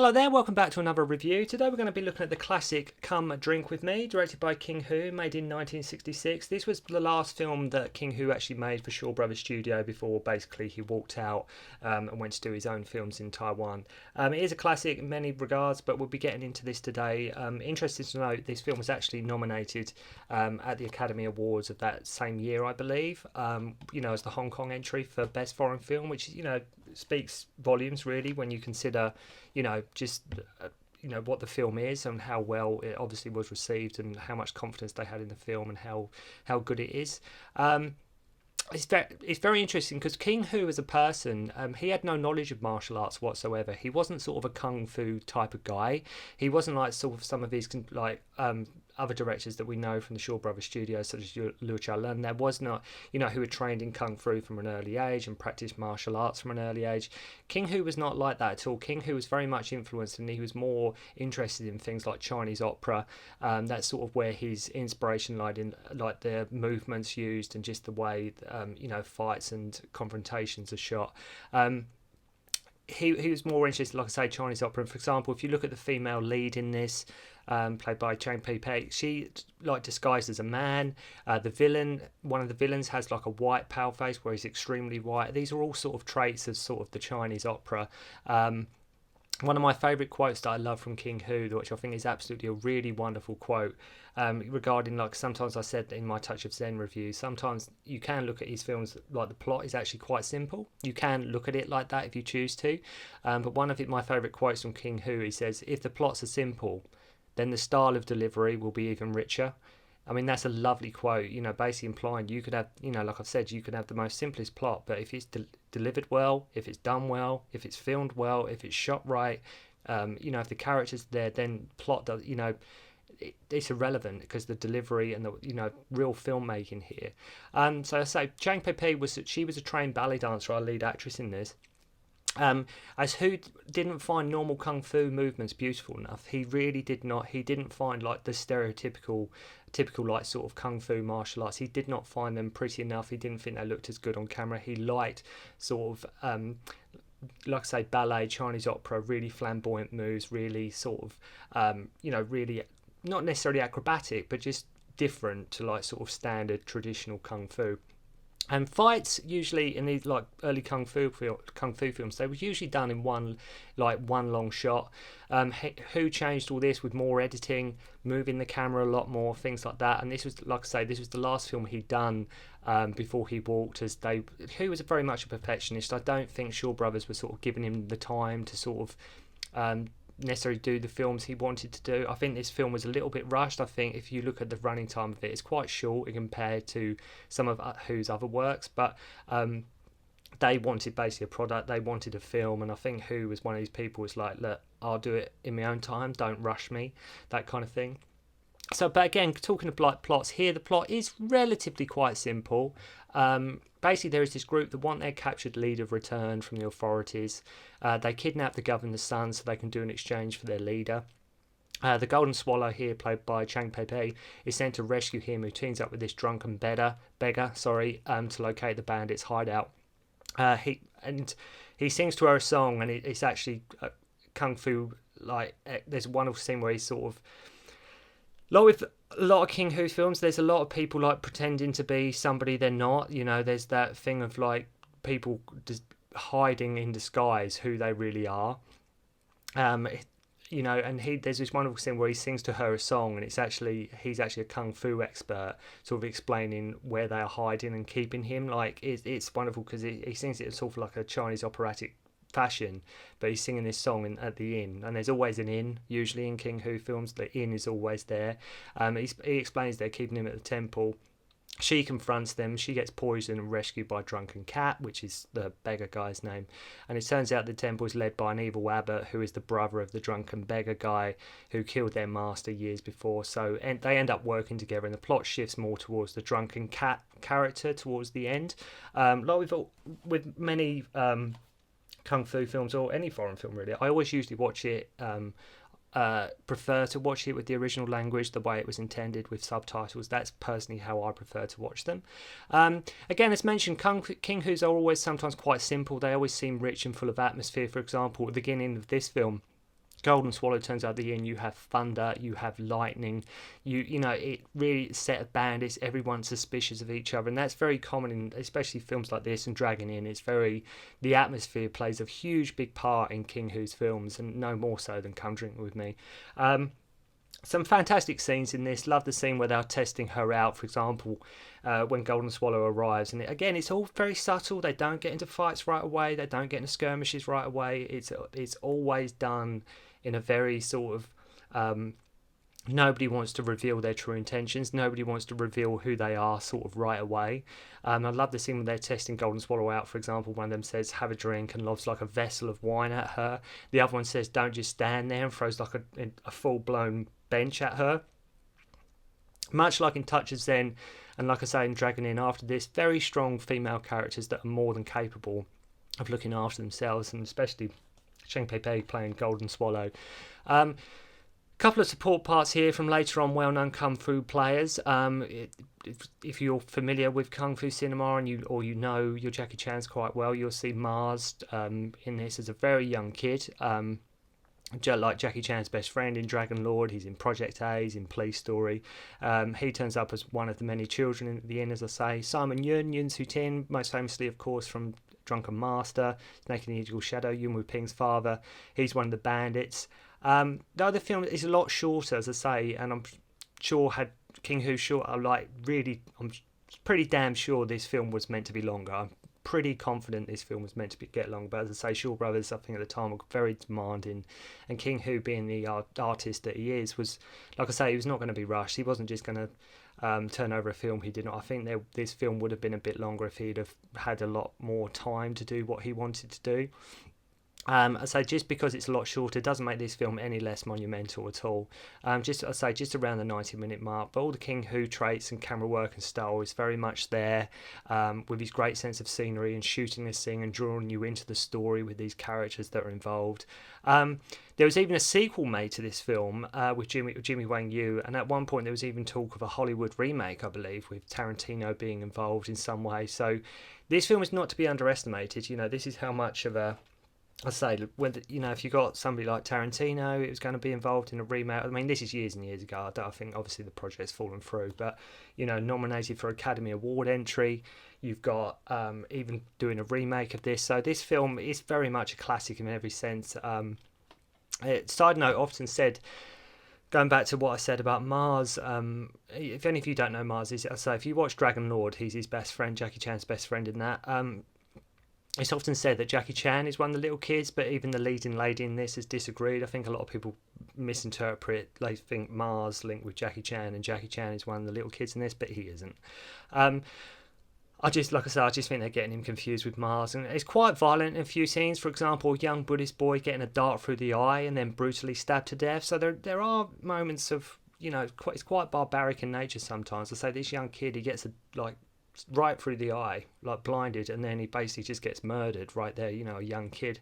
Hello there, welcome back to another review. Today we're going to be looking at the classic Come Drink With Me, directed by King Hu, made in 1966. This was the last film that King Hu actually made for Shaw Brothers Studio before basically he walked out and went to do his own films in Taiwan. It is a classic in many regards, but we'll be getting into this today. Interesting to note, this film was actually nominated at the Academy Awards of that same year, I believe, as the Hong Kong entry for Best Foreign Film, which, speaks volumes really when you consider what the film is and how well it obviously was received and how much confidence they had in the film and how good it is. It's very interesting because King Hu as a person, he had no knowledge of martial arts whatsoever. He wasn't sort of a kung fu type of guy. He wasn't like sort of some of these other directors that we know from the Shaw Brothers studios, such as Liu Chia-lun. There was not, who were trained in kung fu from an early age and practiced martial arts from an early age. King Hu was not like that at all. King Hu was very much influenced, and he was more interested in things like Chinese opera. That's sort of where his inspiration lied in, like the movements used and just the way, fights and confrontations are shot. He was more interested, like I say, Chinese opera. And for example, if you look at the female lead in this, played by Cheng, Pei-pei, she disguised as a man. The villain, one of the villains, has like a white pale face where he's extremely white. These are all sort of traits of sort of the Chinese opera. One of my favourite quotes that I love from King Hu, which I think is absolutely a really wonderful quote, regarding, sometimes I said in my Touch of Zen review, sometimes you can look at his films like the plot is actually quite simple. You can look at it like that if you choose to. But one of my favourite quotes from King Hu, he says, "If the plots are simple, then the style of delivery will be even richer." I mean, that's a lovely quote, basically implying you could have, like I've said, you could have the most simplest plot, but if it's delivered well, if it's done well, if it's filmed well, if it's shot right, if the character's there, then plot does, it's irrelevant because the delivery and the, real filmmaking here. So I say, Chang Pei-pei was a trained ballet dancer, our lead actress in this. As Hu didn't find normal kung fu movements beautiful enough. He really did not. He didn't find like the typical like sort of kung fu martial arts. He did not find them pretty enough. He didn't think they looked as good on camera. He liked sort of like I say, ballet, Chinese opera, really flamboyant moves, really sort of really not necessarily acrobatic, but just different to like sort of standard traditional kung fu. And fights usually in these like early kung fu films, they were usually done in one long shot. Who changed all this with more editing, moving the camera a lot more, things like that. And this was, like I say, this was the last film he'd done before he walked. Who was very much a perfectionist. I don't think Shaw Brothers were sort of giving him the time to sort of necessarily do the films he wanted to do. I think this film was a little bit rushed. I think if you look at the running time of it, it's quite short compared to some of Who's other works, but they wanted basically a product, they wanted a film, and I think Who was one of these people who's like, look, I'll do it in my own time, don't rush me, that kind of thing. So, but again, talking of like plots here, the plot is relatively quite simple. Basically, there is this group that want their captured leader returned from the authorities. They kidnap the governor's son so they can do an exchange for their leader. The Golden Swallow here, played by Chang Pei-pei, is sent to rescue him, who teams up with this drunken beggar, to locate the bandits' hideout. He sings to her a song, and it's actually kung fu. Like, there's a wonderful scene where he's sort of, like with a lot of King Hu films, there's a lot of people like pretending to be somebody they're not. There's that thing of like people just hiding in disguise who they really are. And there's this wonderful scene where he sings to her a song, and he's actually a kung fu expert, sort of explaining where they are hiding and keeping him. Like it's wonderful because he sings it sort of like a Chinese operatic fashion, but he's singing this song at the inn, and there's always an inn usually in King Hu films. The inn is always there. He explains they're keeping him at the temple. She confronts them. She gets poisoned and rescued by Drunken Cat, which is the beggar guy's name. And it turns out the temple is led by an evil abbot who is the brother of the drunken beggar guy who killed their master years before. So they end up working together, and the plot shifts more towards the Drunken Cat character towards the end. Like with many kung fu films or any foreign film really, I always usually watch it prefer to watch it with the original language, the way it was intended, with subtitles. That's personally how I prefer to watch them. Again, as mentioned, King Hu's are always sometimes quite simple. They always seem rich and full of atmosphere. For example, at the beginning of this film, Golden Swallow turns out at the end, you have thunder, you have lightning, you know, it really set of bandits, everyone's suspicious of each other, and that's very common in especially films like this and Dragon Inn. It's very, the atmosphere plays a huge big part in King Hu's films, and no more so than Come Drink With Me. Some fantastic scenes in this. Love the scene where they're testing her out, for example, when Golden Swallow arrives. And again, it's all very subtle. They don't get into fights right away. They don't get into skirmishes right away. It's always done in a very sort of nobody wants to reveal their true intentions. Nobody wants to reveal who they are sort of right away. I love the scene when they're testing Golden Swallow out. For example, one of them says, have a drink, and lobs like a vessel of wine at her. The other one says, don't just stand there, and throws like a full-blown bench at her. Much like in Touch of Zen, and like I say in Dragon Inn, after this, very strong female characters that are more than capable of looking after themselves, and especially Cheng Pei-pei playing Golden Swallow. Couple of support parts here from later on well-known kung fu players. If you're familiar with kung fu cinema and you know your Jackie Chan's quite well, you'll see Mars in this as a very young kid. Like Jackie Chan's best friend in Dragon Lord, he's in Project A, he's in Police Story. He turns up as one of the many children at the end, as I say. Simon Yun Su Tin, most famously, of course, from Drunken Master, Snake in the Eagle Shadow, Yun Wu Ping's father. He's one of the bandits. The other film is a lot shorter, as I say, and I'm sure had King Hu short, I'm pretty damn sure this film was meant to be longer. I'm pretty confident this film was meant to get long, but as I say, Shaw Brothers, I think at the time, were very demanding, and King Hu, being the artist that he is, was, like I say, he was not going to be rushed. He wasn't just going to turn over a film he did not. I think this film would have been a bit longer if he'd have had a lot more time to do what he wanted to do. So just because it's a lot shorter doesn't make this film any less monumental at all. Just around the 90-minute mark, but all the King Hu traits and camera work and style is very much there, with his great sense of scenery and shooting this thing and drawing you into the story with these characters that are involved. There was even a sequel made to this film with Jimmy Wang Yu, and at one point there was even talk of a Hollywood remake, I believe, with Tarantino being involved in some way. So this film is not to be underestimated. You know, this is how much of a, I say, if you got somebody like Tarantino, it was going to be involved in a remake. I mean, this is years and years ago. I think obviously the project's fallen through, but nominated for Academy Award entry. You've got even doing a remake of this. So this film is very much a classic in every sense. Side note, often said, going back to what I said about Mars, if any of you don't know Mars, I say if you watch Dragon Lord, he's his best friend, Jackie Chan's best friend in that. It's often said that Jackie Chan is one of the little kids, but even the leading lady in this has disagreed. I think a lot of people misinterpret. They think Mars linked with Jackie Chan, and Jackie Chan is one of the little kids in this, but he isn't. I just think they're getting him confused with Mars, and it's quite violent in a few scenes. For example, a young Buddhist boy getting a dart through the eye and then brutally stabbed to death. So there are moments of, it's quite barbaric in nature sometimes. I say this young kid, he gets right through the eye, like blinded, and then he basically just gets murdered right there. A young kid.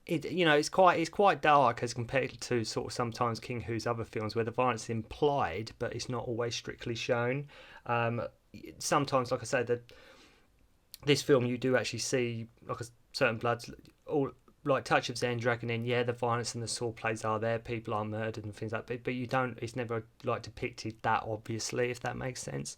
It's quite dark as compared to sort of sometimes King Hu's other films where the violence is implied, but it's not always strictly shown. Sometimes, like I say, this film you do actually see like a certain bloods, all like Touch of Zen, Dragon Inn. Yeah, the violence and the sword plays are there, people are murdered and things like that, but you don't. It's never depicted that obviously, if that makes sense.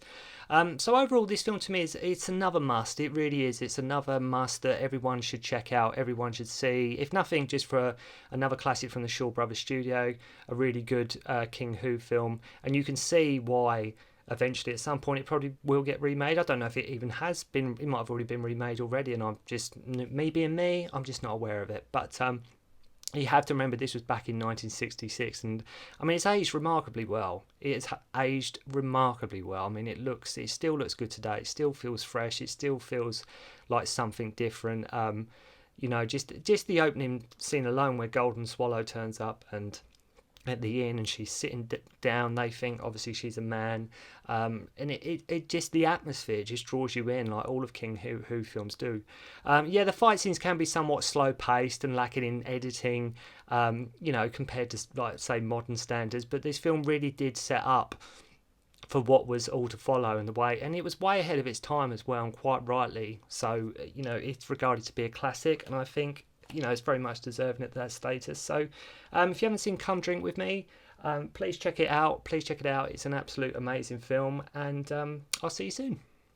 So overall, this film to me it's another must. It really is. It's another must that everyone should check out. Everyone should see, if nothing, just for another classic from the Shaw Brothers studio, a really good King Hu film, and you can see why. Eventually, at some point, it probably will get remade. I don't know if it even has been. It might have already been remade already, and I'm just, me being me, I'm just not aware of it. But you have to remember this was back in 1966, and I mean, it's aged remarkably well. It's aged remarkably well. I mean, it still looks good today. It still feels fresh. It still feels like something different. Just the opening scene alone, where Golden Swallow turns up and at the inn, and she's sitting down. They think obviously she's a man, and it just, the atmosphere just draws you in, like all of King Hu films do. The fight scenes can be somewhat slow paced and lacking in editing, compared to, like, say, modern standards, but this film really did set up for what was all to follow, and it was way ahead of its time as well, and quite rightly so. It's regarded to be a classic, and I think you know, it's very much deserving of that status. So if you haven't seen Come Drink With Me, please check it out. Please check it out. It's an absolute amazing film, and I'll see you soon.